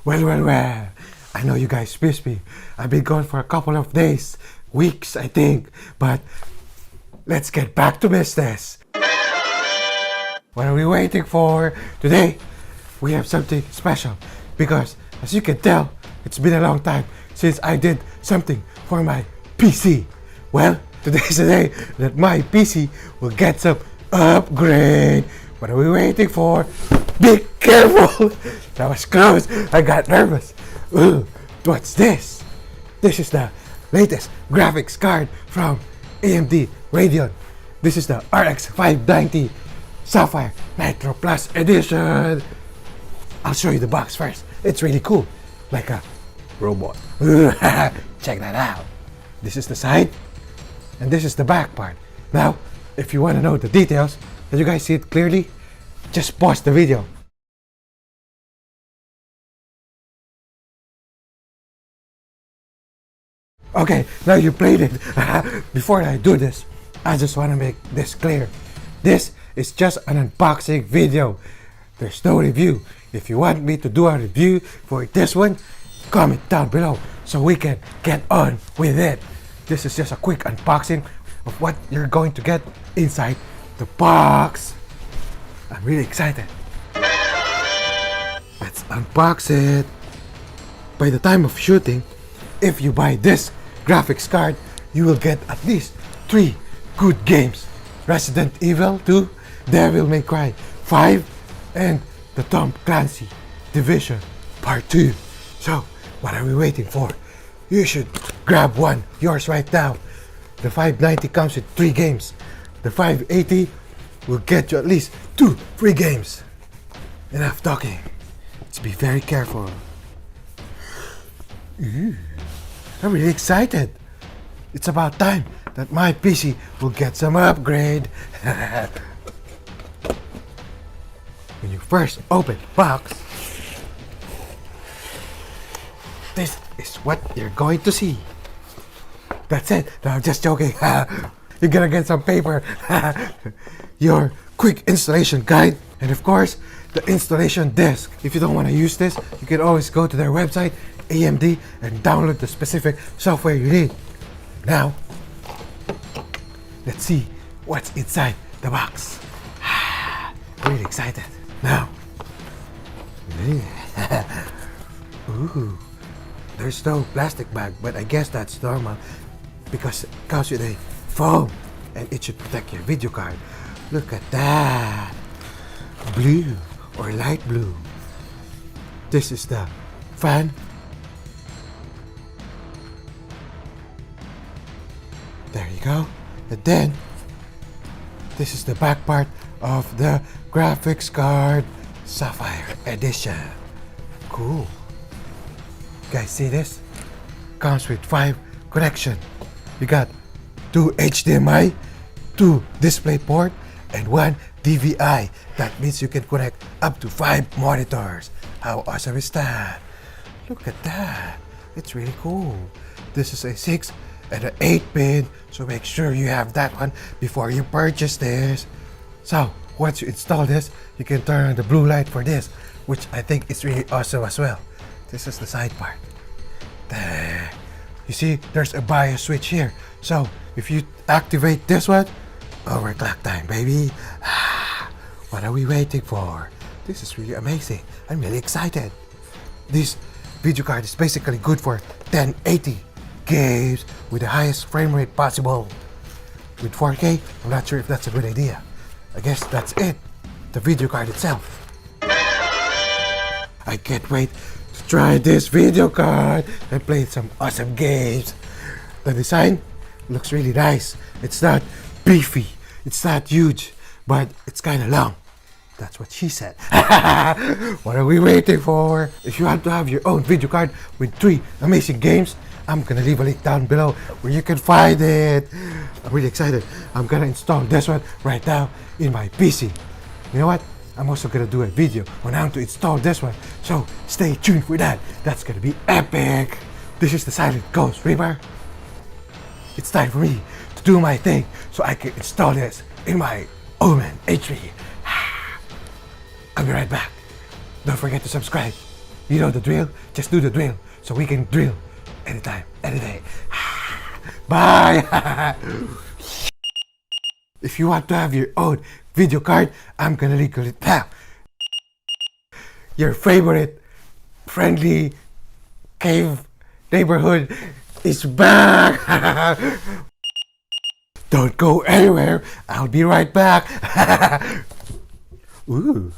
Well. I know you guys miss me. I've been gone for a couple of days, weeks, I think. But let's get back to business. What are we waiting for? Today, we have something special. Because, as you can tell, it's been a long time since I did something for my PC. Well, today's the day that my PC will get some upgrade. What are we waiting for? Be careful! That was close. I got nervous. Ooh, what's this? This is the latest graphics card from AMD Radeon. This is the RX 590 Sapphire Nitro Plus Edition. I'll show you the box first. It's really cool, like a robot. Check that out. This is the side, and this is the back part. Now, if you want to know the details, did you guys see it clearly? Just pause the video. Okay, now you played it. Before I do this, I just want to make this clear. This is just an unboxing video. There's no review. If you want me to do a review for this one, comment down below so we can get on with it. This is just a quick unboxing of what you're going to get inside the box. I'm really excited. Let's unbox it. By the time of shooting, if you buy this graphics card, you will get at least 3 good games. Resident Evil 2, Devil May Cry 5, and the Tom Clancy Division Part 2. So, what are we waiting for? You should grab one, yours right now. The 590 comes with 3 games. The 580 will get you at least 2 free games. Enough talking. Let's be very careful. Ooh. I'm really excited. It's about time that my PC will get some upgrade. When you first open the box, this is what you're going to see. That's it. No, I'm just joking. You're gonna get some paper. Your quick installation guide, and of course, the installation disk. If you don't want to use this, you can always go to their website, AMD, and download the specific software you need. Now, let's see what's inside the box. Really excited. Now, ooh, there's no plastic bag, but I guess that's normal because it comes with a foam and it should protect your video card. Look at that. Blue or light blue. This is the fan. There you go. And then, this is the back part of the graphics card Sapphire Edition. Cool. Guys, see this? Comes with 5 connection. You got 2 HDMI, 2 DisplayPort, and 1 DVI. That means you can connect up to 5 monitors. How awesome is that? Look at that. It's really cool. This is a 6 and an 8-pin, so make sure you have that one before you purchase this. So, once you install this, you can turn on the blue light for this, which I think is really awesome as well. This is the side part. There. You see, there's a BIOS switch here. So, if you activate this one, overclock time, baby. What are we waiting for? This is really amazing. I'm really excited. This video card is basically good for 1080 games with the highest frame rate possible. With 4K, I'm not sure if that's a good idea. I guess that's it. The video card itself. I can't wait to try this video card and play some awesome games. The design looks really nice. It's not beefy, it's not huge, but it's kind of long. That's what she said. What are we waiting for? If you want to have your own video card with 3 amazing games, I'm gonna leave a link down below where you can find it. I'm really excited. I'm gonna install this one right now in my PC. You know what? I'm also gonna do a video on how to install this one. So stay tuned for that. That's gonna be epic. This is the Silent Ghost Reaper. It's time for me to do my thing so I can install this in my Omen H3. I'll be right back. Don't forget to subscribe You know the drill? Just do the drill so we can drill anytime, any day. Bye! If you want to have your own video card, I'm gonna link it now. Your favorite friendly cave neighborhood is back! Don't go anywhere, I'll be right back. Ooh.